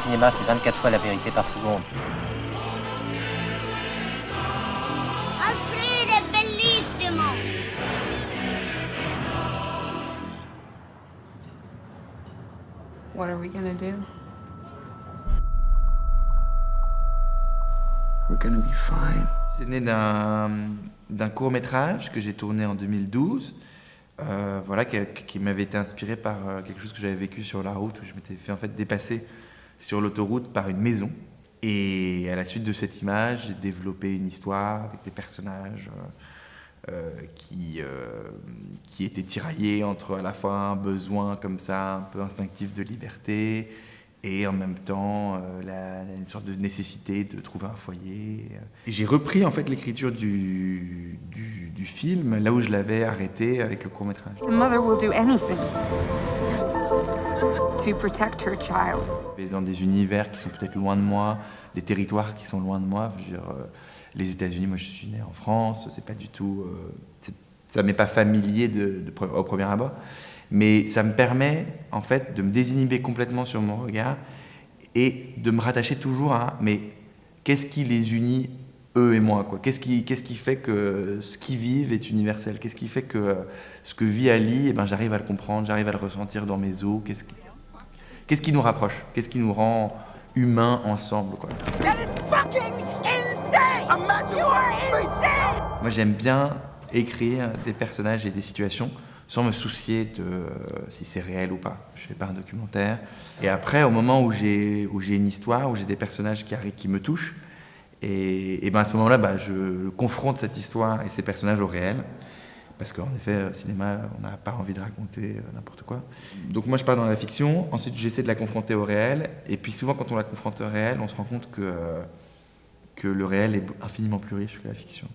cinéma, c'est 24 fois la vérité par seconde. Alfred è bellissimo! What are we gonna do? We're gonna be fine. C'est né d'un court-métrage que j'ai tourné en 2012, voilà, qui m'avait été inspiré par quelque chose que j'avais vécu sur la route, où je m'étais fait en fait dépasser sur l'autoroute par une maison. Et à la suite de cette image, j'ai développé une histoire avec des personnages qui étaient tiraillés entre à la fois un besoin comme ça, un peu instinctif de liberté, et en même temps une sorte de nécessité de trouver un foyer. Et j'ai repris en fait l'écriture du film là où je l'avais arrêté avec le court-métrage. The mother will do anything to protect her child. Je vais dans des univers qui sont peut-être loin de moi, des territoires qui sont loin de moi. Je veux dire, les États-Unis, moi je suis né en France, c'est pas du tout, ça m'est pas familier au premier abord. Mais ça me permet, en fait, de me désinhiber complètement sur mon regard et de me rattacher toujours à « mais qu'est-ce qui les unit, eux et moi, quoi ? Qu'est-ce qui fait que ce qu'ils vivent est universel ? Qu'est-ce qui fait que ce que vit Ali, eh ben, j'arrive à le comprendre, j'arrive à le ressentir dans mes os ? Qu'est-ce qui nous rapproche ? Qu'est-ce qui nous rend humains ensemble, quoi ? That is fucking insane! Imagine you are insane! Moi, j'aime bien écrire des personnages et des situations sans me soucier de si c'est réel ou pas. Je fais pas un documentaire. Et après, au moment où j'ai une histoire, où j'ai des personnages qui me touchent, et ben à ce moment-là, je confronte cette histoire et ces personnages au réel. Parce qu'en effet, au cinéma, on n'a pas envie de raconter n'importe quoi. Donc moi, je pars dans la fiction. Ensuite, j'essaie de la confronter au réel. Et puis souvent, quand on la confronte au réel, on se rend compte que le réel est infiniment plus riche que la fiction.